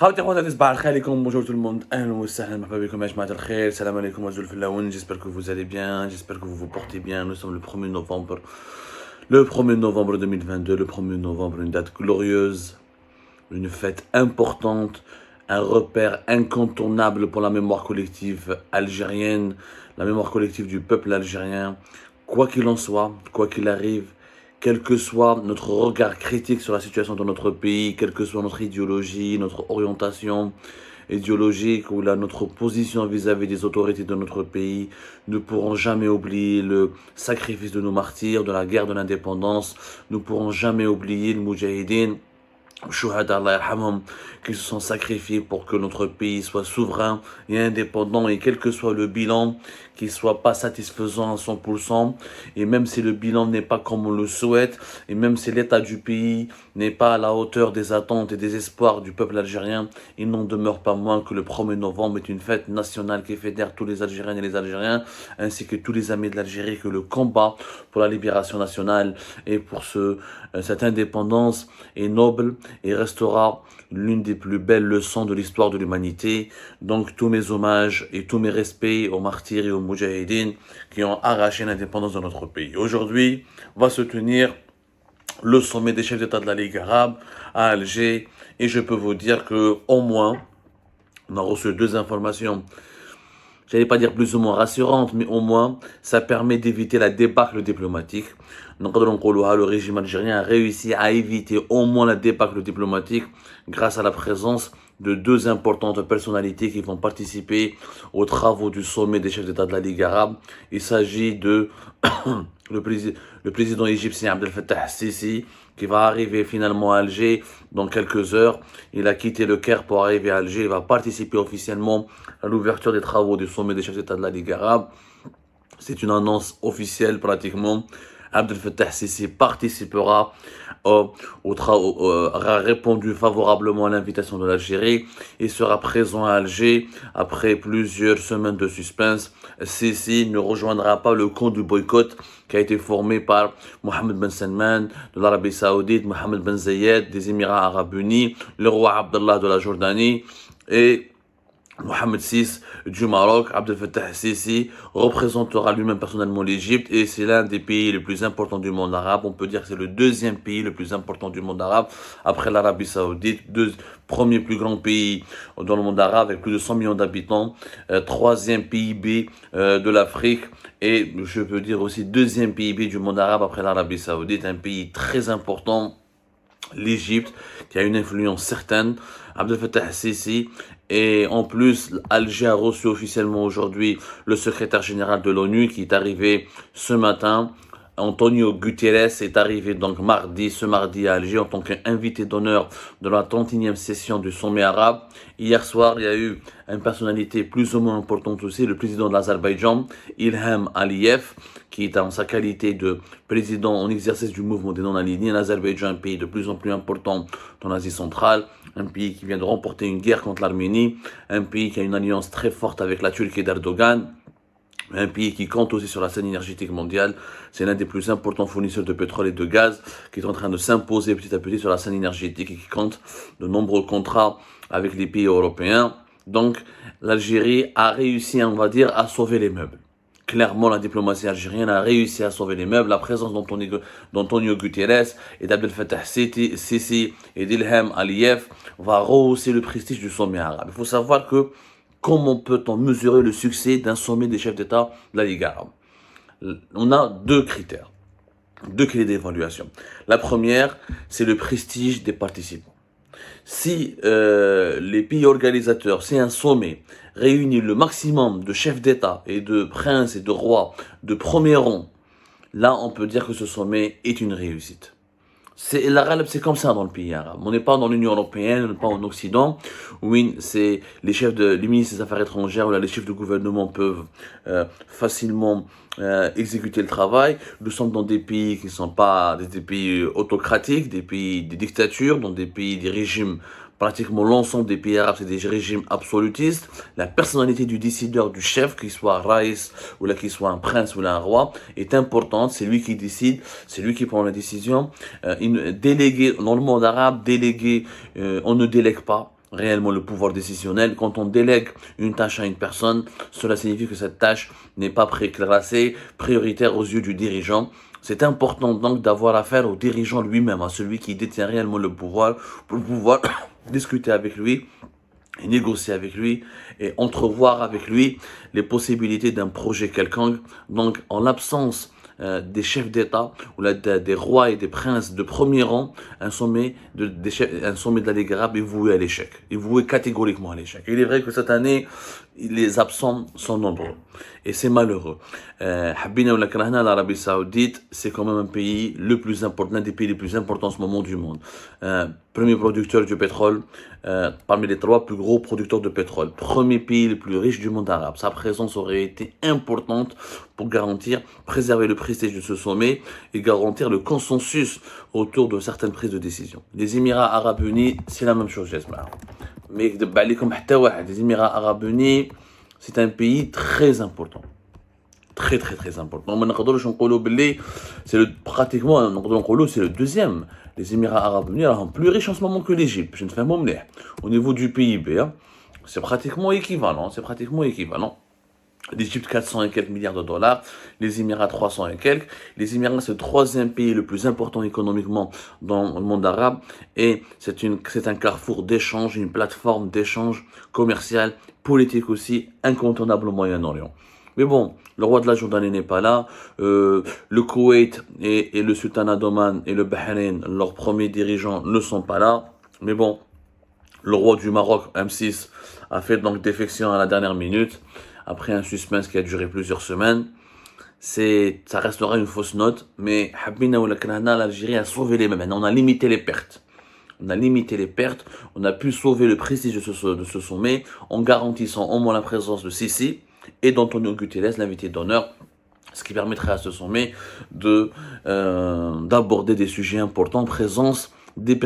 خواتي خواتي صباح الخير عليكم. Bonjour tout le monde, اهلا وسهلا, مرحبا بكم يا جماعة الخير. Salam alaikum wa zulfilaoun. J'espère que vous allez bien, j'espère que vous vous portez bien. Nous sommes le 1er novembre, le 1er novembre 2022, le 1er novembre, une date glorieuse, une fête importante, un repère incontournable pour la mémoire collective algérienne, la mémoire collective du peuple algérien. Quoi qu'il en soit, quoi qu'il arrive, quel que soit notre regard critique sur la situation dans notre pays, quelle que soit notre idéologie, notre orientation idéologique ou notre position vis-à-vis des autorités de notre pays, ne pourrons jamais oublier le sacrifice de nos martyrs, de la guerre de l'indépendance, ne pourrons jamais oublier le Moudjahidine, Chouhada Allah yarhamhum, qui se sont sacrifiés pour que notre pays soit souverain et indépendant, et quel que soit le bilan, qu'il soit pas satisfaisant à 100%, et même si le bilan n'est pas comme on le souhaite, et même si l'état du pays n'est pas à la hauteur des attentes et des espoirs du peuple algérien, il n'en demeure pas moins que le 1er novembre est une fête nationale qui fédère tous les Algériennes et les Algériens, ainsi que tous les amis de l'Algérie, que le combat pour la libération nationale et pour cette indépendance est noble et restera l'une des plus belles leçons de l'histoire de l'humanité. Donc tous mes hommages et tous mes respects aux martyrs et aux moudjahidines qui ont arraché l'indépendance de notre pays. Aujourd'hui va se tenir le sommet des chefs d'État de la Ligue arabe à Alger, et je peux vous dire que au moins on a reçu 2 informations, j'allais pas dire plus ou moins rassurantes, mais au moins ça permet d'éviter la débâcle diplomatique. Donc le régime algérien a réussi à éviter au moins la débâcle diplomatique grâce à la présence de 2 importantes personnalités qui vont participer aux travaux du sommet des chefs d'État de la Ligue arabe. Il s'agit de le président égyptien Abdel Fattah al-Sisi, qui va arriver finalement à Alger dans quelques heures. Il a quitté le Caire pour arriver à Alger. Il va participer officiellement à l'ouverture des travaux du sommet des chefs d'État de la Ligue arabe. C'est une annonce officielle pratiquement. Abdel Fattah al-Sisi participera aura répondu favorablement à l'invitation de l'Algérie et sera présent à Alger après plusieurs semaines de suspense. Sisi ne rejoindra pas le camp du boycott qui a été formé par Mohammed Ben Salman de l'Arabie Saoudite, Mohammed Ben Zayed des Émirats Arabes Unis, le roi Abdallah de la Jordanie et Mohammed VI du Maroc. Abdel Fattah al-Sisi représentera lui-même personnellement l'Égypte, et c'est l'un des pays les plus importants du monde arabe. On peut dire que c'est le 2e pays le plus important du monde arabe après l'Arabie Saoudite, premier plus grand pays dans le monde arabe avec plus de 100 millions d'habitants, 3e PIB de l'Afrique, et je peux dire aussi 2e PIB du monde arabe après l'Arabie Saoudite, un pays très important, l'Égypte, qui a une influence certaine. Abdel Fattah al-Sisi, et en plus Alger a reçu officiellement aujourd'hui le secrétaire général de l'ONU qui est arrivé ce matin. Antonio Guterres est arrivé donc ce mardi à Alger en tant qu'invité d'honneur de la 31e session du sommet arabe. Hier soir, il y a eu une personnalité plus ou moins importante aussi, le président de l'Azerbaïdjan, Ilham Aliyev, qui est en sa qualité de président en exercice du mouvement des non-alignés. L'Azerbaïdjan, un pays de plus en plus important dans l'Asie centrale, un pays qui vient de remporter une guerre contre l'Arménie, un pays qui a une alliance très forte avec la Turquie d'Erdogan, un pays qui compte aussi sur la scène énergétique mondiale. C'est l'un des plus importants fournisseurs de pétrole et de gaz, qui est en train de s'imposer petit à petit sur la scène énergétique et qui compte de nombreux contrats avec les pays européens. Donc l'Algérie a réussi, on va dire, à sauver les meubles. Clairement, la diplomatie algérienne a réussi à sauver les meubles. La présence d'Antonio Guterres et d'Abdel Fattah al-Sisi et d'Ilham Aliyev va rehausser le prestige du sommet arabe. Il faut savoir que comment peut-on mesurer le succès d'un sommet des chefs d'État de la Ligue arabe? On a 2 critères, 2 clés d'évaluation. La première, c'est le prestige des participants. Si les pays organisateurs, si un sommet réunit le maximum de chefs d'État et de princes et de rois de premier rang, là on peut dire que ce sommet est une réussite. C'est comme ça dans le pays arabe. On n'est pas dans l'Union européenne, on n'est pas en Occident. Oui, c'est les ministres des Affaires étrangères ou les chefs de gouvernement peuvent facilement exécuter le travail. Nous sommes dans des pays qui ne sont pas des pays autocratiques, des pays des dictatures, dans des pays des régimes. Pratiquement l'ensemble des pays arabes, c'est des régimes absolutistes. La personnalité du décideur, du chef, qu'il soit raïs ou là qu'il soit un prince ou là un roi, est importante. C'est lui qui décide, c'est lui qui prend la décision. Délégué, dans le monde arabe, on ne délègue pas. réellement le pouvoir décisionnel. Quand on délègue une tâche à une personne, cela signifie que cette tâche n'est pas classée prioritaire aux yeux du dirigeant. C'est important donc d'avoir affaire au dirigeant lui-même, à celui qui détient réellement le pouvoir, pour pouvoir discuter avec lui et négocier avec lui et entrevoir avec lui les possibilités d'un projet quelconque. Donc, en l'absence des chefs d'État ou des rois et des princes de premier rang, un sommet de la Ligue arabe est voué à l'échec, est voué catégoriquement à l'échec. Il est vrai que cette année, les absents sont nombreux et c'est malheureux. Habina ou la Krahna, l'Arabie Saoudite, c'est quand même un pays le plus important, l'un des pays les plus importants en ce moment du monde. Premier producteur du pétrole, parmi les 3 plus gros producteurs de pétrole. Premier pays le plus riche du monde arabe. Sa présence aurait été importante pour garantir, préserver le prestige de ce sommet et garantir le consensus autour de certaines prises de décision. Les Émirats Arabes Unis, c'est la même chose, j'espère. Mais les Émirats Arabes Unis, c'est un pays très important. Très très très important. C'est pratiquement, c'est le deuxième. Les Émirats Arabes Unis sont plus riches en ce moment que l'Égypte. Je ne fais pas. Au niveau du PIB, hein, c'est pratiquement équivalent. L'Égypte 400 et quelques milliards de dollars, les Émirats 300 et quelques. Les Émirats, c'est le 3e pays le plus important économiquement dans le monde arabe et c'est un carrefour d'échange, une plateforme d'échange commercial, politique aussi, incontournable au Moyen-Orient. Mais bon, le roi de la Jordanie n'est pas là, le Koweït et le Sultanat d'Oman et le Bahreïn, leurs premiers dirigeants, ne sont pas là. Mais bon, le roi du Maroc, M6, a fait donc défection à la dernière minute, après un suspense qui a duré plusieurs semaines. Ça restera une fausse note, mais Habina ou la Krahna, l'Algérie a sauvé les mêmes. On a limité les pertes. On a pu sauver le prestige de ce sommet en garantissant au moins la présence de Sisi et d'Antonio Guterres, l'invité d'honneur, ce qui permettrait à ce sommet d'aborder des sujets importants en présence de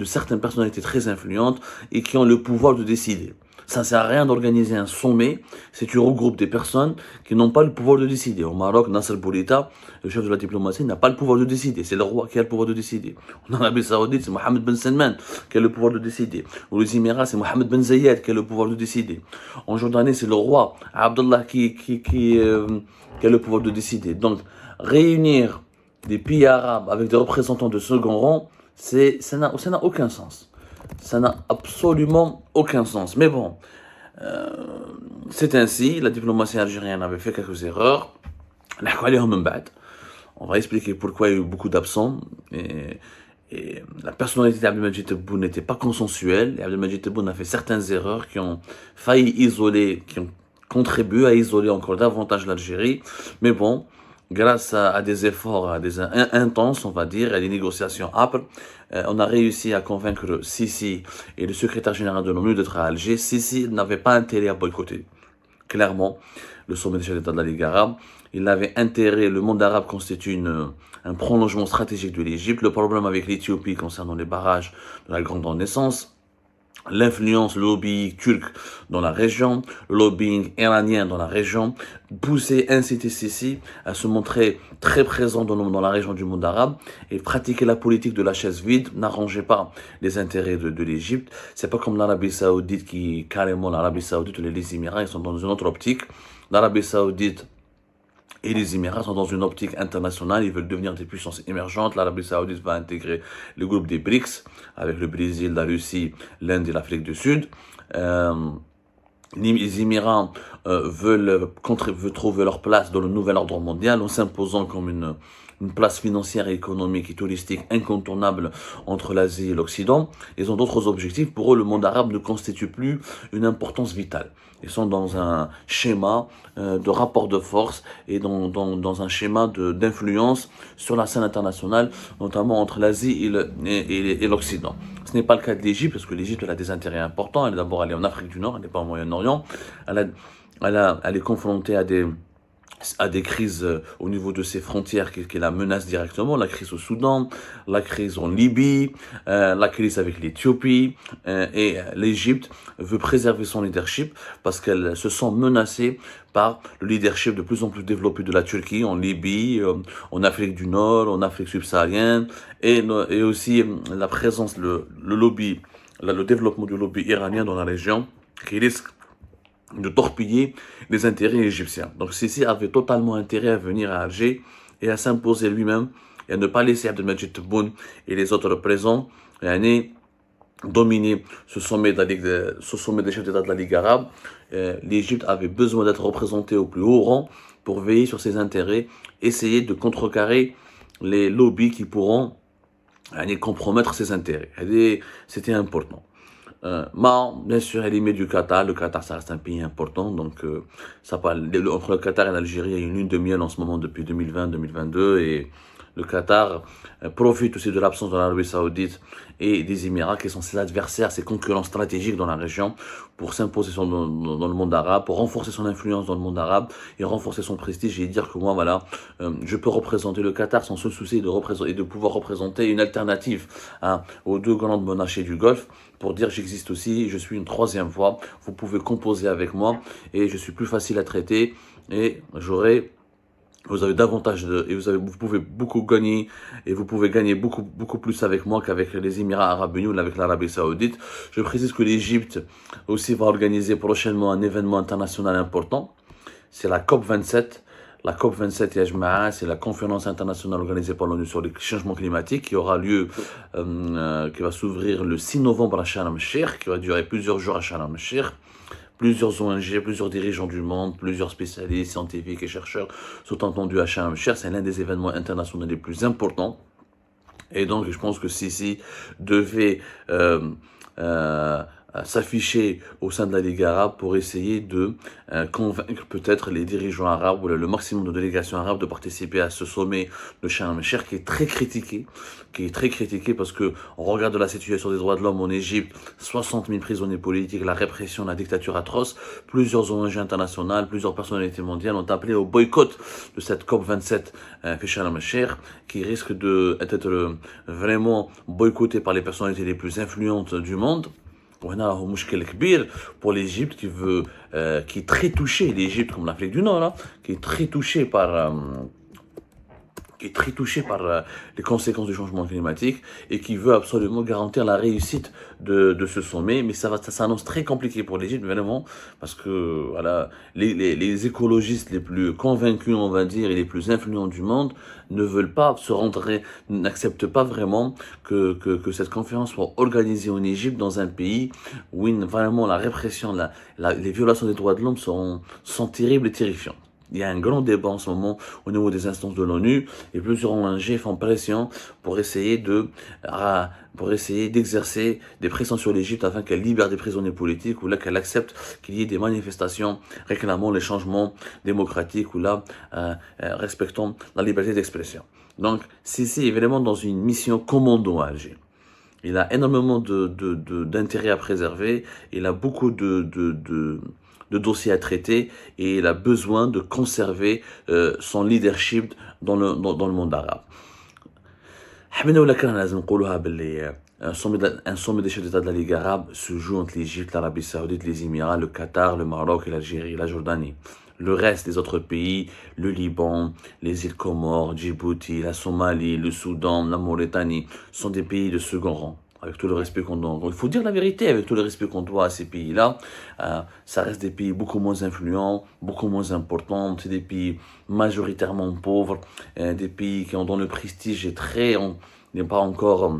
certaines personnalités très influentes et qui ont le pouvoir de décider. Ça ne sert à rien d'organiser un sommet si tu regroupes des personnes qui n'ont pas le pouvoir de décider. Au Maroc, Nasser Bourita, le chef de la diplomatie, n'a pas le pouvoir de décider. C'est le roi qui a le pouvoir de décider. En Arabie Saoudite, c'est Mohamed Ben Salman qui a le pouvoir de décider. Aux Émirats, c'est Mohamed Ben Zayed qui a le pouvoir de décider. En Jordanie, c'est le roi Abdallah qui a le pouvoir de décider. Donc, réunir des pays arabes avec des représentants de second rang, ça n'a aucun sens. Ça n'a absolument aucun sens. Mais bon, c'est ainsi. La diplomatie algérienne avait fait quelques erreurs. On va expliquer pourquoi il y a eu beaucoup d'absents. Et la personnalité d'Abdelmadjid Tebboune n'était pas consensuelle. Et Abdelmadjid Tebboune a fait certaines erreurs qui ont qui ont contribué à isoler encore davantage l'Algérie. Mais bon, grâce à des efforts intenses, on va dire, et des négociations âpres, on a réussi à convaincre Sisi et le secrétaire général de l'ONU d'être à Alger. Sisi n'avait pas intérêt à boycotter, clairement, le sommet des chefs d'État de la Ligue arabe. Il avait intérêt, le monde arabe constitue un prolongement stratégique de l'Égypte. Le problème avec l'Éthiopie concernant les barrages de la Grande Renaissance, l'influence lobby turc dans la région, le lobbying iranien dans la région, inciter Sisi à se montrer très présent dans la région du monde arabe et pratiquer la politique de la chaise vide n'arrangeait pas les intérêts de l'Égypte. C'est pas comme l'Arabie Saoudite l'Arabie Saoudite ou les Émirats, ils sont dans une autre optique. L'Arabie Saoudite et les Émirats sont dans une optique internationale, ils veulent devenir des puissances émergentes. L'Arabie Saoudite va intégrer le groupe des BRICS, avec le Brésil, la Russie, l'Inde et l'Afrique du Sud. Les Émirats veulent trouver leur place dans le nouvel ordre mondial en s'imposant comme une place financière, économique et touristique incontournable entre l'Asie et l'Occident. Ils ont d'autres objectifs. Pour eux, le monde arabe ne constitue plus une importance vitale. Ils sont dans un schéma de rapport de force et dans un schéma d'influence sur la scène internationale, notamment entre l'Asie et l'Occident. Ce n'est pas le cas de l'Égypte, parce que l'Égypte a des intérêts importants. Elle est en Afrique du Nord, elle n'est pas au Moyen-Orient. Elle est confrontée à des à des crises au niveau de ses frontières qui la menacent directement, la crise au Soudan, la crise en Libye, la crise avec l'Éthiopie, et l'Égypte veut préserver son leadership parce qu'elle se sent menacée par le leadership de plus en plus développé de la Turquie en Libye, en Afrique du Nord, en Afrique subsaharienne, et aussi la présence, le lobby, le développement du lobby iranien dans la région qui risque de torpiller les intérêts égyptiens. Donc Sisi avait totalement intérêt à venir à Alger et à s'imposer lui-même et à ne pas laisser Abdelmajid Tebboune et les autres présents dominer ce sommet des chefs d'État de la Ligue arabe. L'Égypte avait besoin d'être représentée au plus haut rang pour veiller sur ses intérêts, essayer de contrecarrer les lobbies qui pourront compromettre ses intérêts. C'était important. Bien sûr, elle émet du Qatar. Le Qatar, ça reste un pays important. Donc, entre le Qatar et l'Algérie, il y a une lune de miel en ce moment depuis 2020-2022. Et le Qatar profite aussi de l'absence de l'Arabie Saoudite et des Émirats, qui sont ses adversaires, ses concurrents stratégiques dans la région, pour s'imposer dans le monde arabe, pour renforcer son influence dans le monde arabe et renforcer son prestige et dire que moi, voilà, je peux représenter le Qatar sans se soucier de pouvoir représenter une alternative aux deux grandes monarchies du Golfe, pour dire j'existe aussi, je suis une troisième voie, vous pouvez composer avec moi et je suis plus facile à traiter et vous avez davantage vous pouvez beaucoup gagner et vous pouvez gagner beaucoup plus avec moi qu'avec les Émirats Arabes Unis ou avec l'Arabie Saoudite. Je précise que l'Égypte aussi va organiser prochainement un événement international important. C'est la COP27. La COP27 c'est la conférence internationale organisée par l'ONU sur les changements climatiques qui aura lieu, qui va s'ouvrir le 6 novembre à Sharm el-Sheikh, qui va durer plusieurs jours à Sharm el-Sheikh. Plusieurs ONG, plusieurs dirigeants du monde, plusieurs spécialistes, scientifiques et chercheurs sont entendus à Sharm el-Sheikh. C'est l'un des événements internationaux les plus importants. Et donc, je pense que Sisi devait s'afficher au sein de la Ligue arabe pour essayer de convaincre peut-être les dirigeants arabes ou le maximum de délégations arabes de participer à ce sommet de Sharm el-Sheikh qui est très critiqué parce que on regarde la situation des droits de l'homme en Égypte, 60 000 prisonniers politiques, la répression, la dictature atroce. Plusieurs ONG internationales, plusieurs personnalités mondiales ont appelé au boycott de cette COP27 fait Sharm el-Sheikh, qui risque d'être vraiment boycottée par les personnalités les plus influentes du monde. Pour l'Égypte qui est très touchée, l'Égypte comme l'Afrique du Nord, qui est très touchée par les conséquences du changement climatique et qui veut absolument garantir la réussite de ce sommet. Mais ça s'annonce très compliqué pour l'Égypte, vraiment, parce que voilà, les écologistes les plus convaincus, on va dire, et les plus influents du monde n'acceptent pas vraiment que cette conférence soit organisée en Égypte, dans un pays où vraiment la répression, les violations des droits de l'homme sont terribles et terrifiantes. Il y a un grand débat en ce moment au niveau des instances de l'ONU et plusieurs ONG font pression pour essayer d'exercer des pressions sur l'Égypte afin qu'elle libère des prisonniers politiques ou là qu'elle accepte qu'il y ait des manifestations réclamant les changements démocratiques ou là respectant la liberté d'expression. Donc Sisi est vraiment dans une mission commando à Alger. Il a énormément d'intérêt à préserver, il a beaucoup de dossiers à traiter et il a besoin de conserver son leadership dans le monde arabe. Un sommet des chefs d'État de la Ligue arabe se joue entre l'Égypte, l'Arabie Saoudite, les Émirats, le Qatar, le Maroc et l'Algérie, la Jordanie. Le reste des autres pays, le Liban, les îles Comores, Djibouti, la Somalie, le Soudan, la Mauritanie, sont des pays de second rang. Avec tout le respect qu'on doit. Il faut dire la vérité, avec tout le respect qu'on doit à ces pays-là, ça reste des pays beaucoup moins influents, beaucoup moins importants. C'est des pays majoritairement pauvres, des pays dont le prestige n'est pas encore.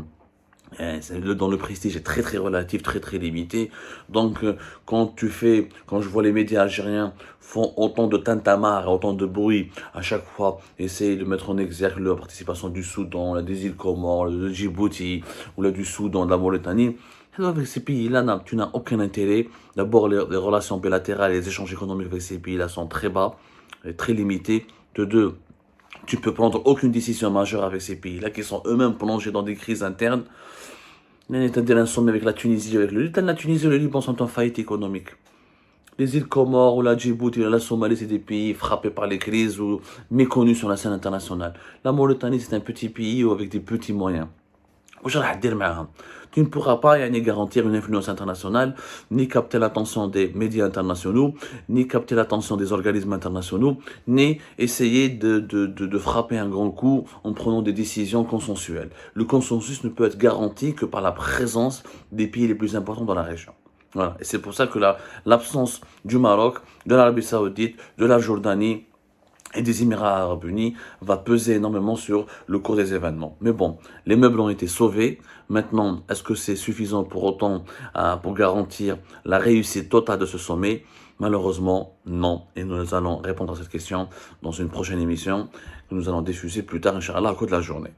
Dont le prestige est très très relatif, très très limité. Donc quand je vois les médias algériens font autant de tintamarre, autant de bruit à chaque fois, essayer de mettre en exergue la participation du Soudan, des îles Comores, de Djibouti, ou là du Soudan, de la Mauritanie, avec ces pays-là, tu n'as aucun intérêt. D'abord, les relations bilatérales et les échanges économiques avec ces pays-là sont très bas, et très limités. De deux, tu peux prendre aucune décision majeure avec ces pays-là qui sont eux-mêmes plongés dans des crises internes. Un sommet avec la Tunisie, la Tunisie et le Liban sont en faillite économique. Les îles Comores ou la Djibouti ou la Somalie, c'est des pays frappés par les crises ou méconnus sur la scène internationale. La Mauritanie, c'est un petit pays avec des petits moyens. Tu ne pourras pas garantir une influence internationale, ni capter l'attention des médias internationaux, ni capter l'attention des organismes internationaux, ni essayer de frapper un grand coup en prenant des décisions consensuelles. Le consensus ne peut être garanti que par la présence des pays les plus importants dans la région. Voilà. Et c'est pour ça que l'absence du Maroc, de l'Arabie Saoudite, de la Jordanie et des Émirats Arabes Unis va peser énormément sur le cours des événements. Mais bon, les meubles ont été sauvés. Maintenant, est-ce que c'est suffisant pour autant pour garantir la réussite totale de ce sommet? Malheureusement, non. Et nous allons répondre à cette question dans une prochaine émission que nous allons diffuser plus tard, Inch'Allah, au cours de la journée.